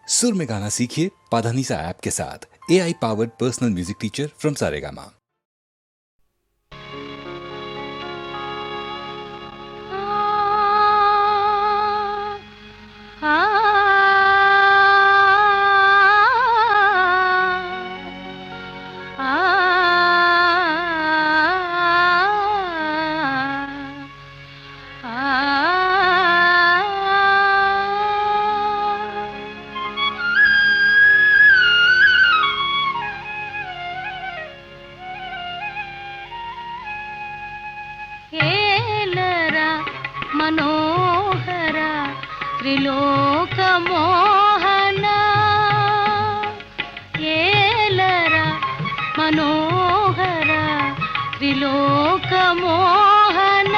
सुर में गाना सीखिए पाधानीसा ऐप के साथ। AI powered personal music teacher from Saregama. मनोहर त्रिलोक मोहन येलरा मनोहर त्रिलोक मोहन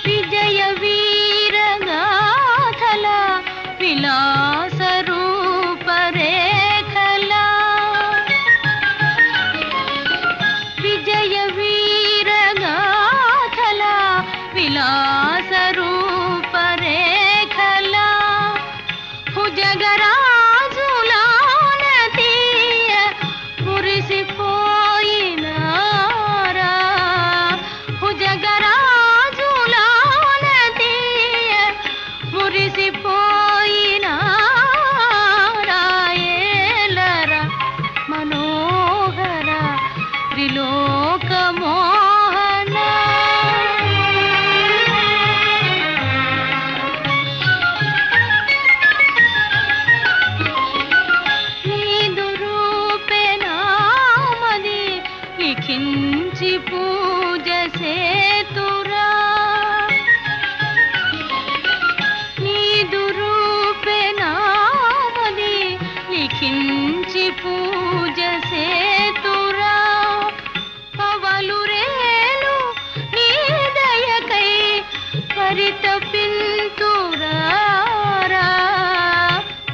विजय वीर गाथल विलास रूप रेखला विलास रूप रेखला भुजगराजुलान तीय मुरिसिपोయినారా भुजगराजुलान तीय मुरिसिपोయినారా ఏలరా మనోహర త్రిలోక మోహన लिखिंची पूज सेतुरा नीदु रूपे नामदी लिखिंची पूज सेतुरा पवलुरेलु नीदयकै परितपिंतुरारा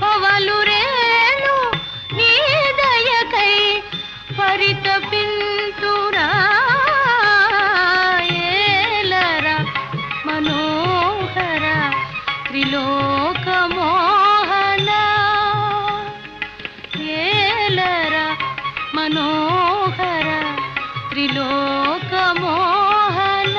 पवलुरेलु नीदयकै परितपिंतुरा ఏలరా మనోహర త్రిలోక మోహన ఏలరా మనోహర త్రిలోక మోహన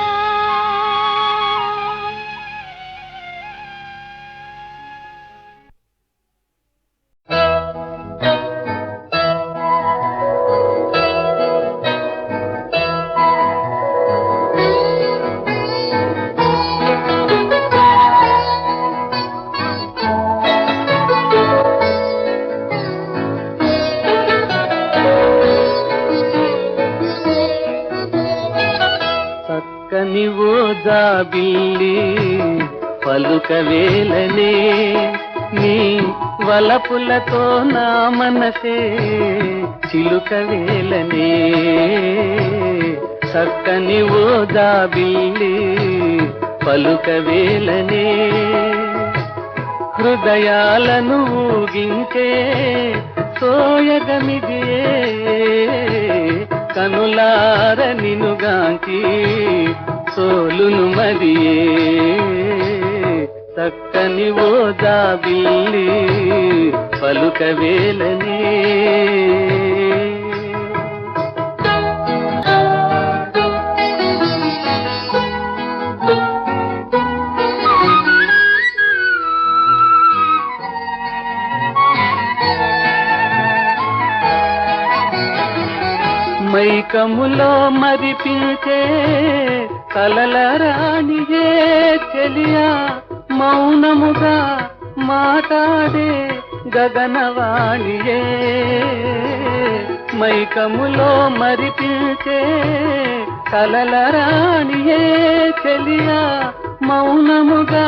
చక్కనివో జాబిల్లి పలుకవేలనే నీ వలపులతో నా మనసే చిలుకవేలనే చక్కనివో జాబిల్లి పలుకవేలనే హృదయాలను ఊగించే సోయగమిదియే కనులార నినుగాంచి సోలును మదియే చక్కని ఓ జాబిల్లి పలుకవేలనే మైకములో మరిపించే కలల రాణియే చెలియా మౌనముగా మాట్లాడే గగనవాణియే మైకములో మరిపించే కలల రాణియే చెలియా మౌనముగా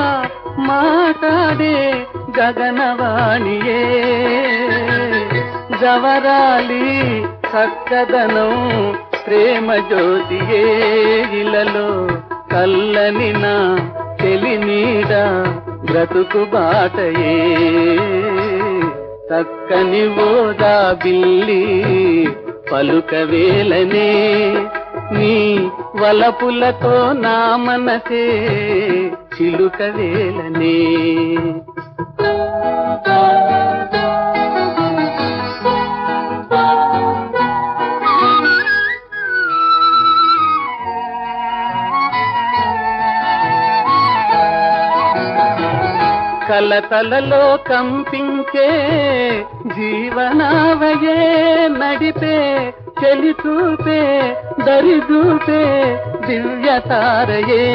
మాట్లాడే గగనవాణియే జవరాలి చక్కదనం ప్రేమ జ్యోతియే ఇలలో కల్లని నా చెలి నీడ బ్రతుకు బాటయే చక్కని ఓదా బిల్లి పలుకవేలనే నీ వలపులతో నా మనసే చిలుక వేలనే. కలతలలో కంపించే జీవనావయే నడిపే చెలి చూపే దరిదూపే దివ్యతారయే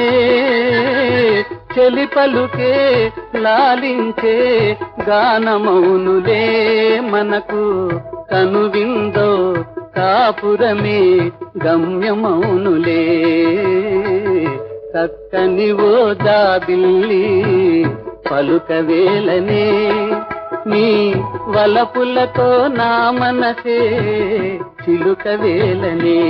చెలి పలుకే లాలించే గానమౌనులే మనకు కనువిందో కాపురమే గమ్యమౌనులే. చక్కని ఓ జాబిల్లి పలుకవేలనే నీ వలపులతో నా మనసే చిలుక వేలనే.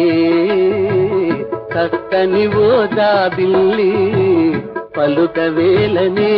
చక్కని ఓ జాబిల్లి పలుకవేలనే.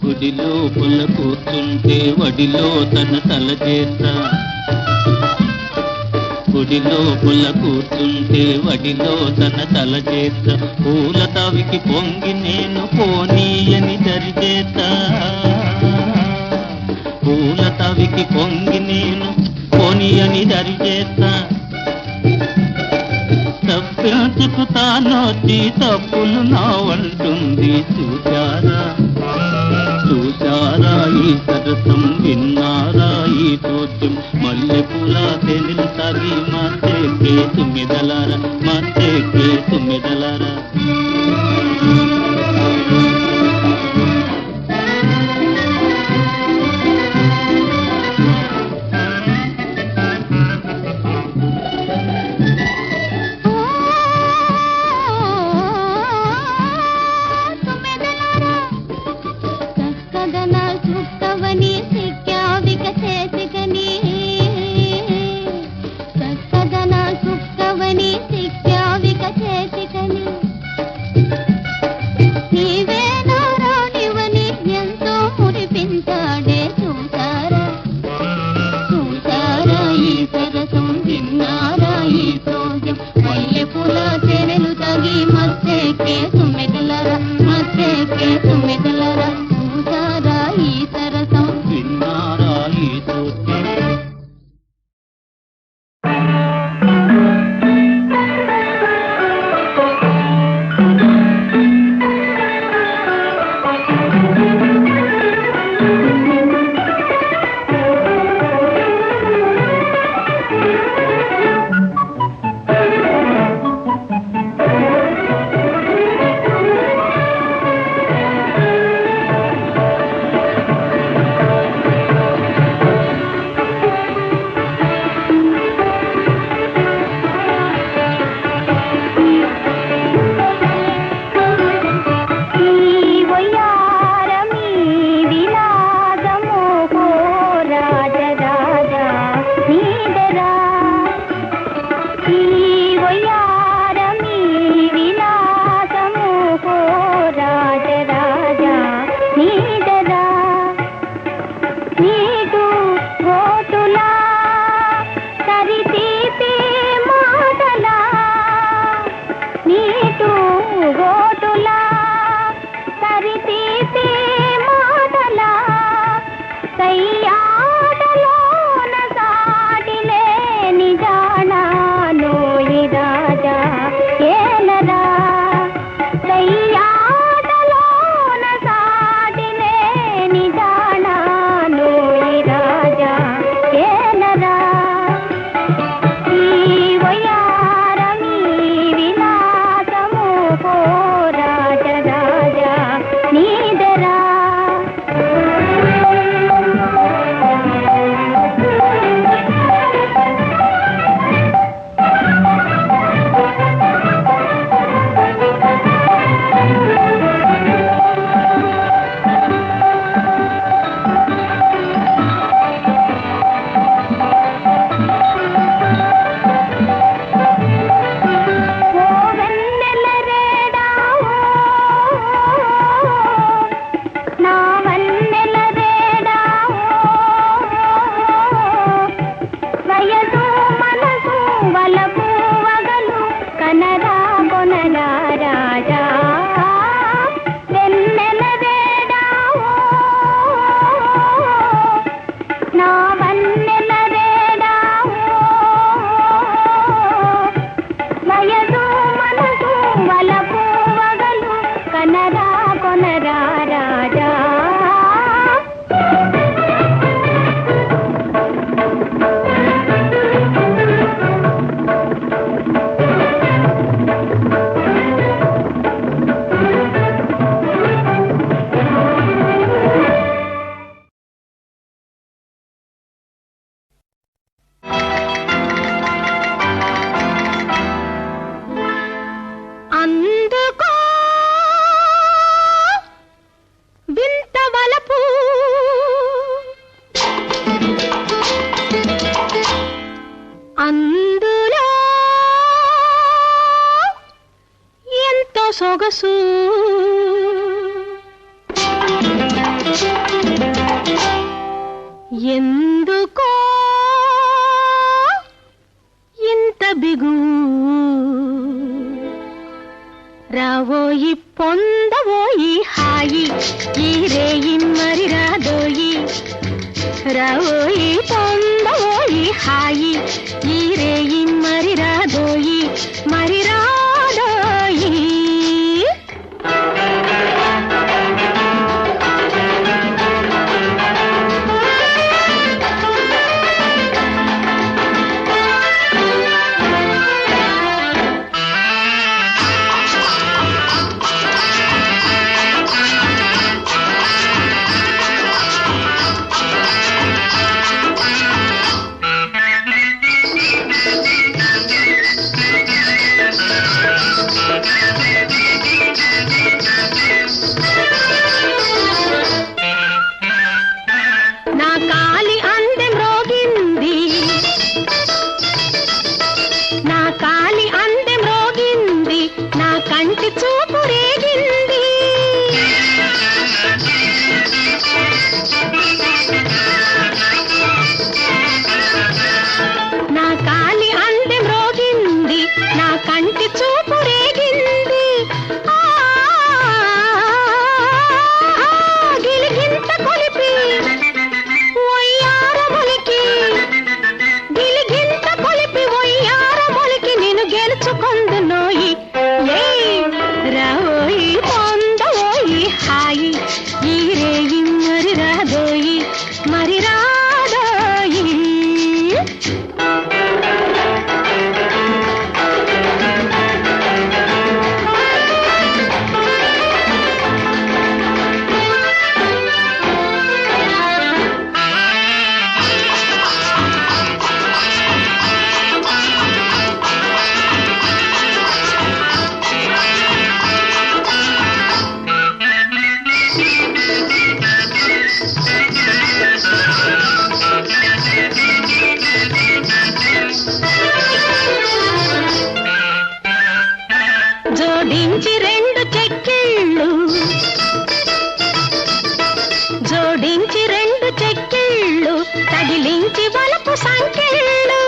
గుడి లోపల కూర్చుంటే వడిలో తన తల చేస్తా. గుడి లోపల కూర్చుంటే వడిలో తన తల చేస్తా. పూల తవికి పొంగి నేను పోనీయని దరిచేస్తా. పూల తవికి పొంగి నేను పోనీయని దరిచేస్తా. తప్పించుకు తానొచ్చి తప్పులు నా వంటుంది. చూశారా చూశారా ఈ సరసం, విన్నారా ఈ చోద్యం. మల్లె పూల తెనిలు తాగి మత్తెక్కే తుమ్మెదలారా, మత్తెక్కే తుమ్మెదలారా. అందులో ఎంతో సొగసు ఎందుకో ఇంత బిగు రావోయి పొందవోయి హాయి ఈ రేయి మరి రాదోయి రావోయి పొందవోయి హాయి ఈ రేయి మరి రాదోయి మరి రాదోయి జోడించి రెండు చెక్కిళ్ళు జోడించి రెండు చెక్కిళ్ళు తగిలించి వలపు సంకెళ్ళు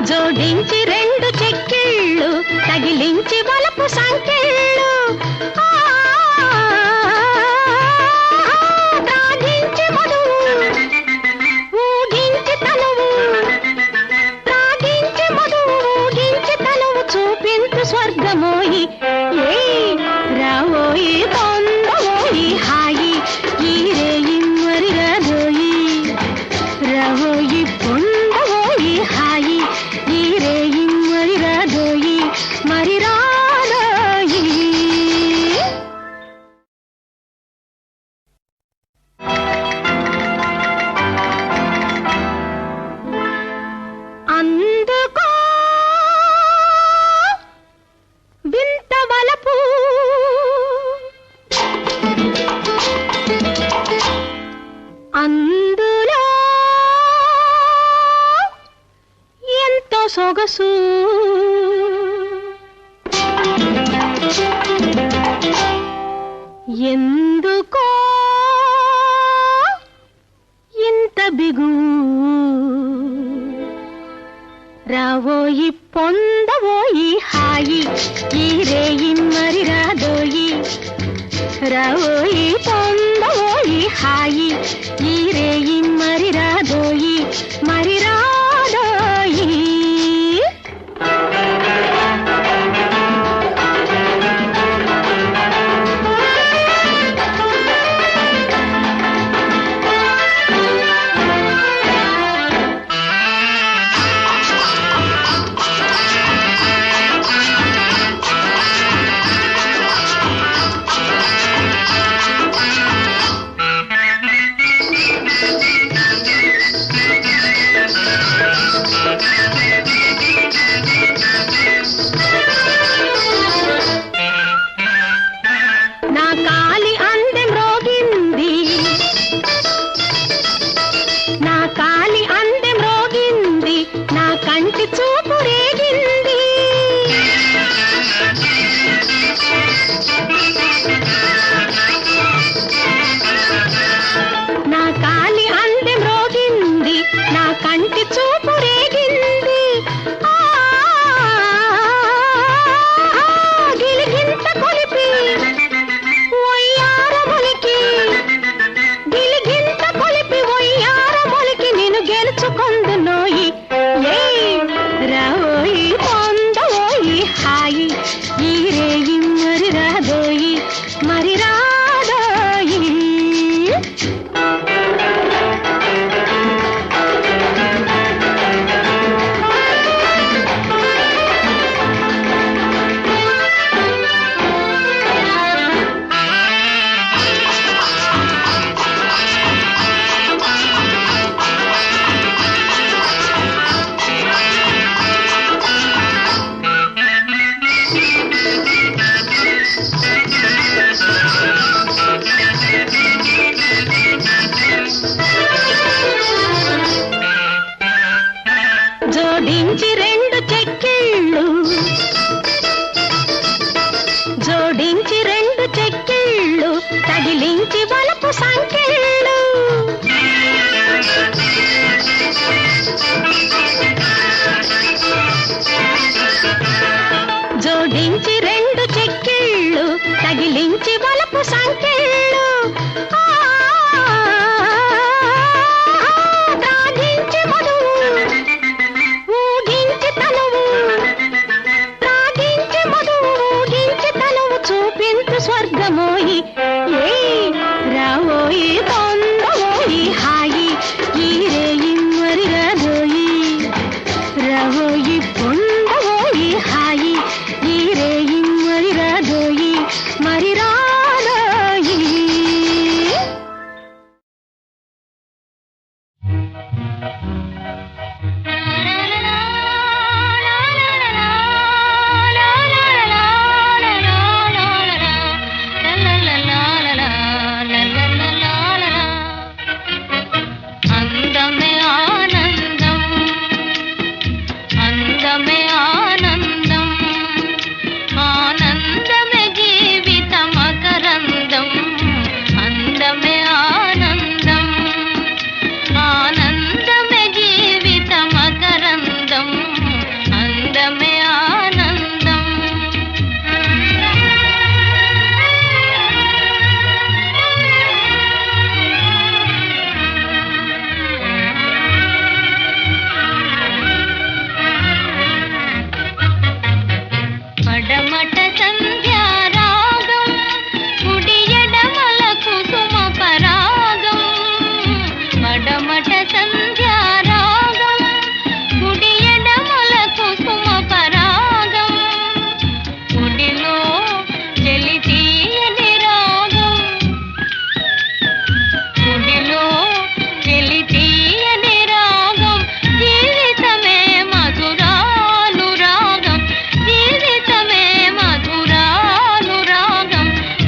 జోడించి రెండు చెక్కిళ్ళు తగిలించి వలపు సంకెళ్ళు స్వర్గమోయి రావోయి పొందవోయి హాయి ఈ రేయి మరి రాదోయి రావోయి పొందవోయి హాయి ఈ రేయి మరి రాదోయి మరి రాదోయి అందుకో వింత వలపు అందులో ఎంతో సొగసు ఎందుకో ఇంత బిగు రావోయి పొందవోయి హాయి ఈ రేయి మరి రాదోయి రావోయి పొందవోయి హాయి ఈ రేయి మరి రాదోయి మరి రాదోయి నా కాలి అందెం మరి రాదోయి. జోడించి రెండు చెక్కిళ్ళు, జోడించి రెండు చెక్కిళ్ళు, తగిలించి వలపు సంకెళ్ళు. జోడించి రెండు చెక్కిళ్ళు, తగిలించి వలపు సంకెళ్ళు. త్రాగించి మధువు, ఊగించి తనువు, త్రాగించి మధువు, ఊగించి తనువు, చూపించు స్వర్గమోయి. రావోయి పొందవోయి హాయి, ఈ రేయి మరి రాదోయి. రావోయి పొందవోయి హాయి, ఈ రేయి మరి రాదోయి, మరి రాదోయి. అందమే ఆనందం, అందమే ఆనందం, ఆనందమే జీవిత మకరందం. అందమే ఆనందం, ఆనందమే జీవిత మకరందం. అందమే ఆనందం. పడమట సంధ్యారాగం, కుడి ఎడమల కుసుమ పరాగం. పడమట సంధ్యారాగం, కుడి ఎడమల కుసుమ పరాగం. కుడిలో చెలి తీయని రాగం, కుడిలో చెలి తీయని రాగం. జీవితమే మధురానురాగం, జీవితమే మధురానురాగం.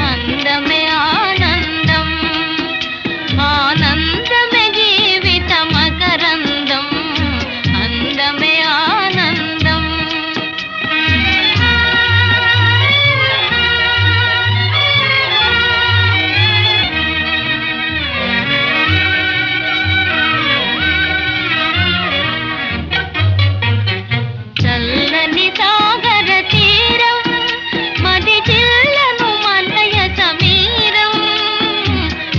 అందమే ఆనందం, ఆనందమే జీవిత మకరందం. అందమే ఆనందం. చల్లని సాగర తీరం, మది చిల్లను మలయ సమీరం.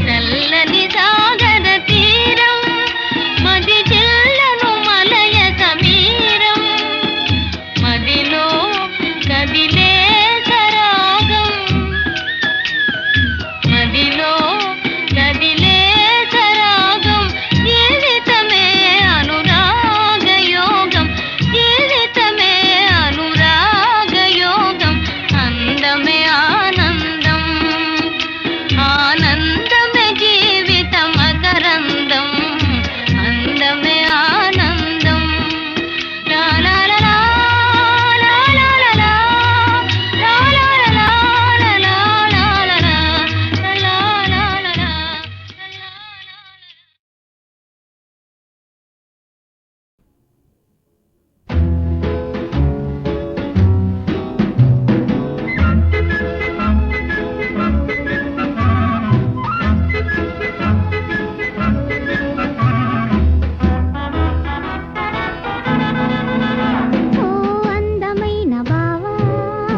చల్లని సాగర తీరం, మది చిల్లను మలయ సమీరం. మదిలో కదిలే సరాగం, మదిలో కదిలే సరాగం. జీవితమే అనురాగ యోగం, జీవితమే అనురాగ యోగం. అందమే ఆనందం, ఆనందమే జీవిత మకరందం. అందమే ఆనందం. లా లా లా లా, లా లా లా లా, లా లా లా లా, లా లా లా లా, లా లా లా లా. ఓ అందమైన బావా,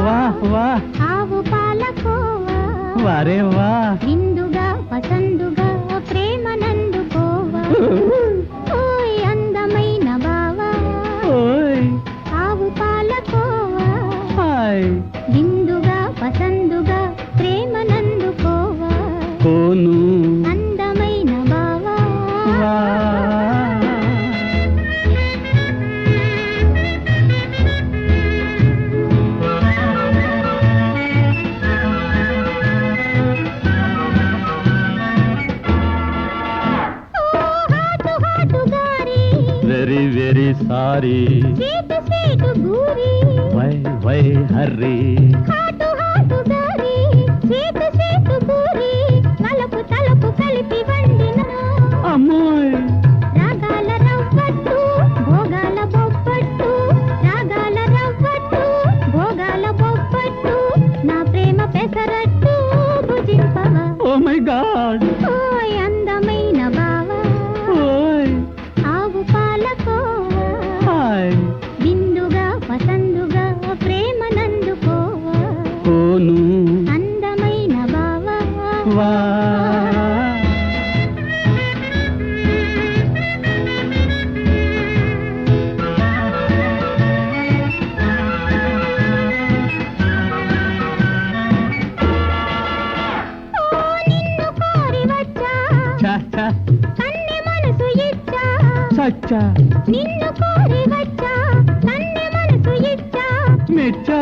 వాహ్ వాహ్, ఆవు పాలకోవా, వారే వాహ్. విందుగా పసందుగా ప్రేమనందుకోవా. ఓయ్ అందమైన బావా, ఓయ్ ఆవు పాలకోవా, హాయ్. విందుగా పసందుగా ప్రేమనందుకోవా. సారీ సేటు సేటు బూరి why why hurry hot hot గారి సేటు సేటు బూరి తలపు తలపు కలిపి వండిన అమ్మోయ్ రాగాల రవ్వట్టు భోగాల బొబ్బట్టు రాగాల రవ్వట్టు భోగాల బొబ్బట్టు నా ప్రేమ పెసరట్టు భుజింపవా ఓ మై గాడ్ ఓయ్ అందమైన బావా ఓయ్ ఆవు పాలకోవా హాయ్ విందుగా పసందుగా ప్రేమ నందుకోవా కోను అందమైన బావా వా ఓ నిన్ను కోరి వచ్చా చా చా కన్నె మనసు ఇచ్చా సచ్చా నిన్ను కోరి వచ్చా కన్నె మనసు ఇచ్చా మెచ్చా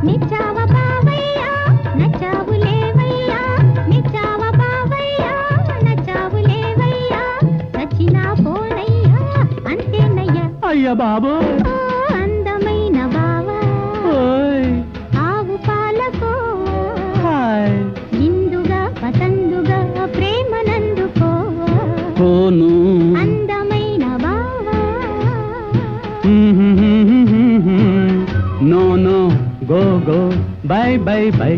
మెచ్చావ బావయ్యా నచ్చావు లేవయ్యా మెచ్చావ బావయ్యా నచ్చావు లేవయ్యా సచ్చినా పోనయ్యా అంతేనయ్యా అయ్య బాబోయ్ ఓ అందమైన బావా ఓయ్ ఆవు పాలకోవా హాయ్ ఇందుగా పసందుగా ప్రేమ నందుకోవా కోను అందమైన బావా no no go go bye bye bye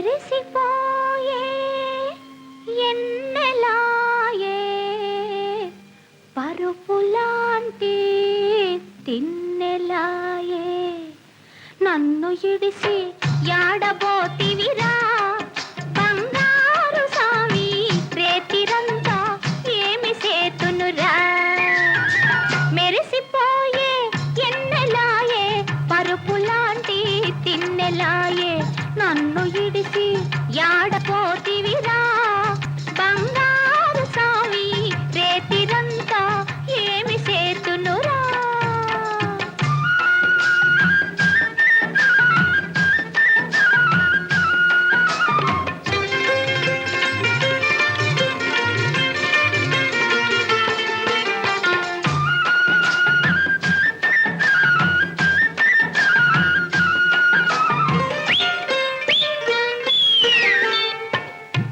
మెరిసిపోయే ఎన్నెలాయే పరుపులాంటి తిన్నెలాయే నన్ను ఇడిసి యాడబోతివిరా బంగారు సామి రేతిరంతా ఏమి సేతునురా మెరిసిపోయే ఎన్నెలాయే పరుపులాంటి తిన్నెలాయే నన్ను ఇడిసి యాడపోతివిరా బంగారు సామి రేతిరంతా ఏమి సేతునురా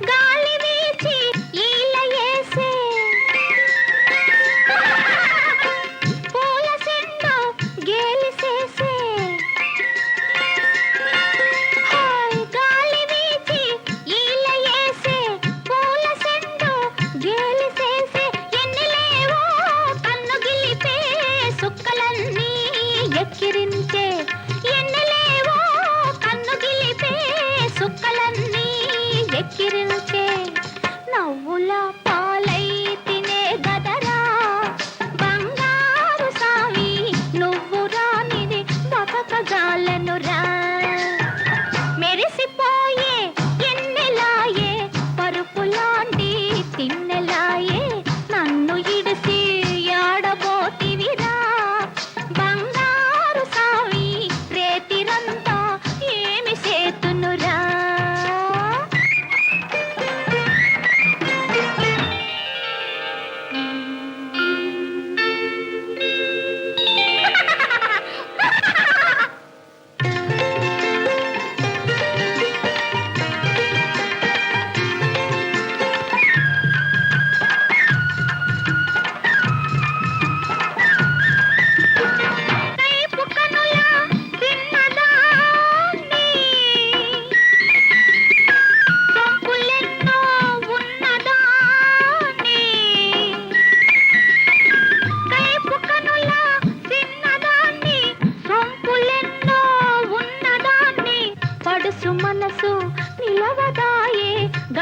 గాలి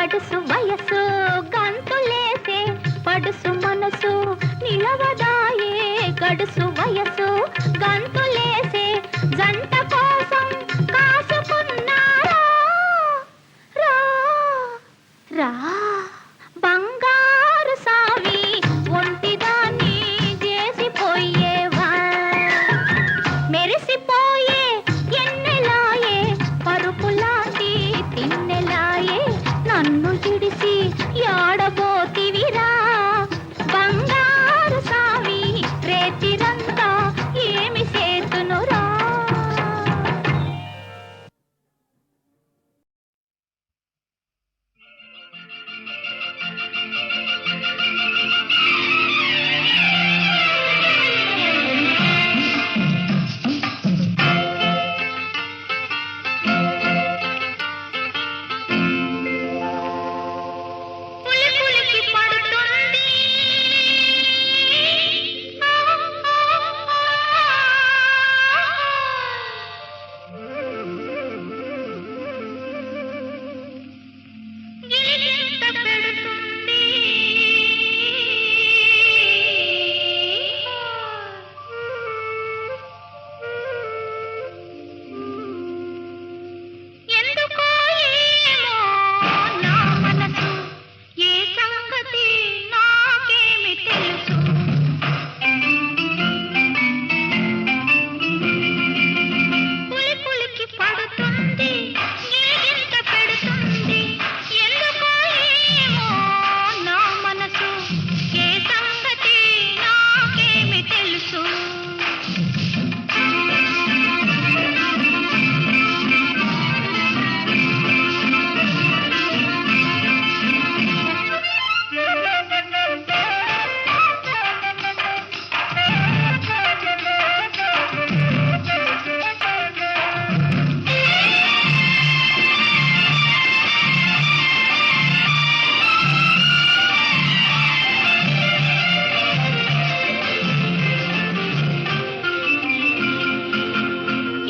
గడుసు వయసు గంతులేసే పడుసు మనసు నిలవదాయే గడుసు వయసు గంతులేసే జంట కోసం కాసుకున్నారా రా రా బంగారు సామి ఒంటిదాన్ని చేసిపోయేవా మెరిసిపోయే ఎన్నెలాయే పరుపులాంటి తిన్నెలాయే నన్ను విడిసి యాడబోతివిరా బంగారు సామి రేతిరంతా ఏమి చేతునురా పులికి పడుతుంది గిలిగింత పెడుతుంది ఎందుకో ఏమో నా మనసు ఏ సంగతి నాకేమి తెలుసు పులికి పడుతుంది గిలిగింత పెడుతుంది ఎందుకో ఏమో నా మనసు ఏ సంగతి నాకేమి తెలుసు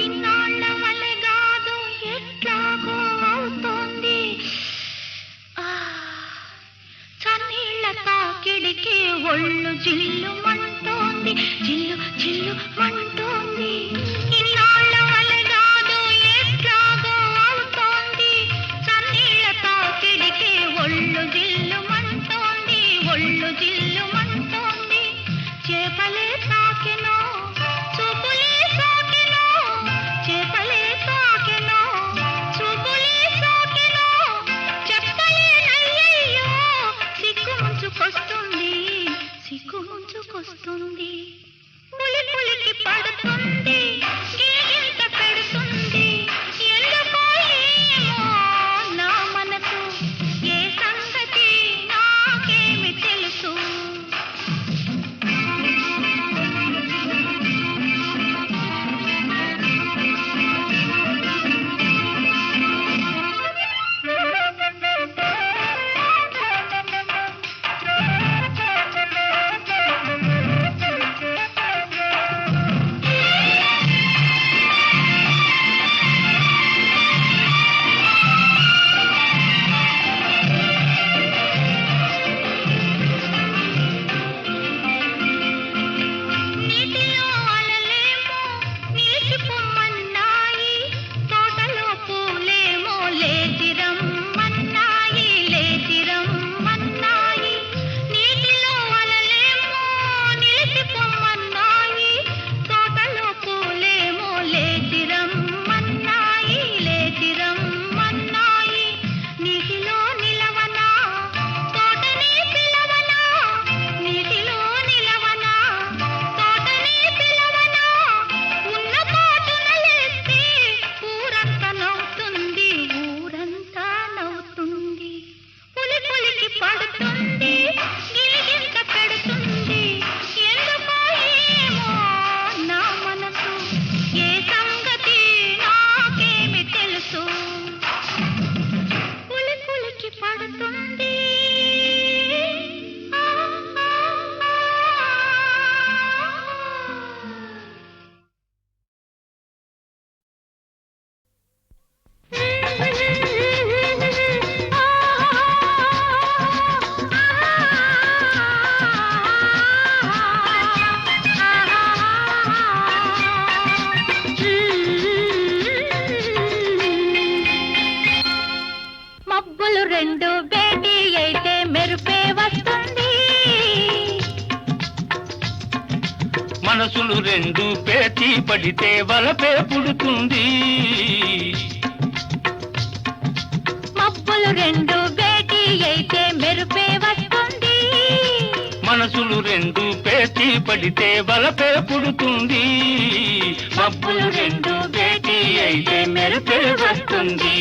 ఇన్నాళ్ళ వలె కాదు ఎట్లాగో అవుతోంది చన్నీళ్ళ తాకిడికి ఒళ్ళు జిల్లు మంటోంది జిల్లు జిల్లు మంటోంది ఇన్నాళ్ళ వలె కాదు ఎట్లాగో అవుతోంది చన్నీళ్ళ తాకిడికి ఒళ్ళు జిల్లు మంటోంది ఒళ్ళు జిల్లు మంటోంది చేపలే తాకెనో చూపులే తాకెనో చేపలే తాకెనో చూపులే తాకెనో చెప్పలేనయ్యయ్యో సిగ్గు ముంచుకొస్తుంది సిగ్గు ముంచుకొస్తుంది పులికి పడుతుంది గిలిగింత పెడుతుంది ఎందుకో ఏమో నా మనసు ఏ సంగతి నాకేమి తెలుసు నీటిలో అలలేమో నిలిచిపోమన్నాయి తోటలో పూలేమో లేచిరమ్మన్నాయి లేచిరమ్మన్నాయి నీటిలో అలలేమో నిలిచిపోమన్నాయి తోటలో పూలేమో లేచిరమ్మన్నాయి లేచిరమ్మన్నాయి నీటిలో నిలవనా తోటనే పిలవనా నీటిలో నిలవనా తోటనే పిలవనా ఉన్న పాటున లేస్తే ఊరంతా నవ్వుతుంది ఊరంతా నవ్వుతుంది పులికి పడుతుంది గిలిగింత పెడుతుంది ఎందుకో ఏమో నా మనసు ఏ సంగతి నాకేమి తెలుసు పులికి పడుతుంది ఆ మబ్బులు రెండు పేచి పడితే వలపే పుడుతుంది మబ్బులు రెండు భేటీ అయితే మెరుపే వస్తుంది మనసులు రెండు పేచి పడితే వలపే పుడుతుంది మబ్బులు రెండు భేటీ అయితే మెరుపే వస్తుంది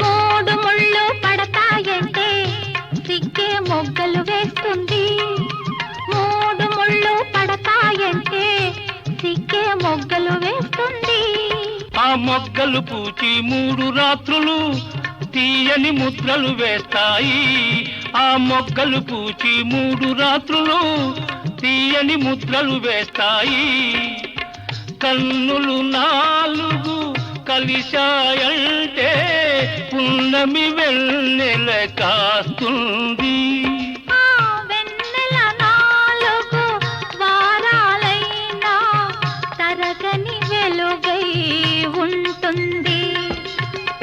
మూడు ముళ్ళు పడతాయంటే సిగ్గే మొగ్గలు వేస్తుంది మూడు ముళ్ళు పడతాయంటే సిగ్గే మొగ్గలు వేస్తుంది ఆ మొగ్గలు పూచి 3 రాత్రులు తీయని ముద్రలు వేస్తాయి ఆ మొగ్గలు పూచి 3 రాత్రులు తీయని ముద్రలు వేస్తాయి కన్నులు 4 కలిశాయంటే పున్నమి వెన్నెల కాస్తుంది ఆ వెన్నెల 4 వారాలైనా తరగని వెలుగై ఉంటుంది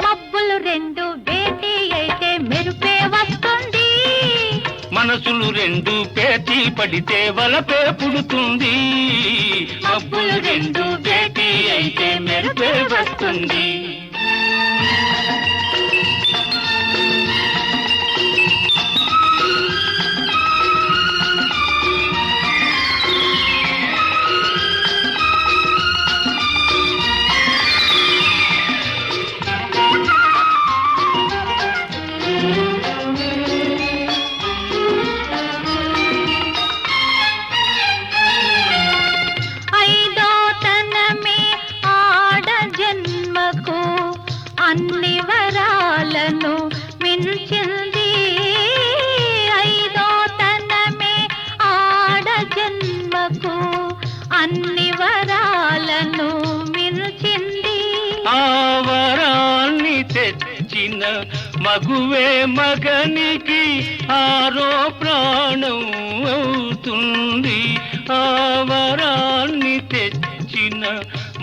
మబ్బులు రెండు భేటీ అయితే మెరుపే వస్తుంది మనసులు రెండు పేచి పడితే వలపే పుడుతుంది మబ్బులు రెండు భేటీ అయితే మెరుపే వస్తుంది ఐదో తనమే ఆడ జన్మకు అన్ని వరాలను మించింది ఐదో తనమే ఆడ జన్మకు అన్ని వరాలను మించింది ఆ వరాన్ని తెచ్చిన మగువే మగనికి ఆరో ప్రాణం అవుతుంది ఆ వరాన్ని తెచ్చిన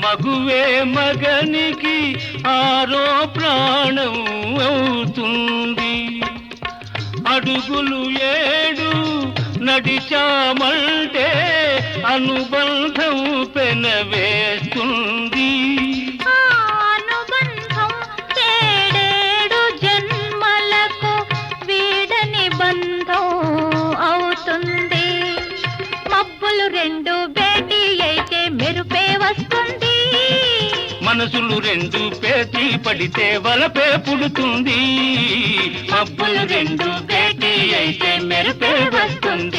మగువే మగనికి ఆరో ప్రాణం అవుతుంది అడుగులు 7 నడిచామంటే అనుబంధం పెనవేస్తుంది ఆ అనుబంధం 7 జన్మలకు వీడని బంధం అవుతుంది మబ్బులు రెండు భేటీ అయితే మెరుపే వస్తుంది మనసులు రెండు పేచి పడితే వలపే పుడుతుంది మబ్బులు రెండు భేటీ అయితే మెరుపే వస్తుంది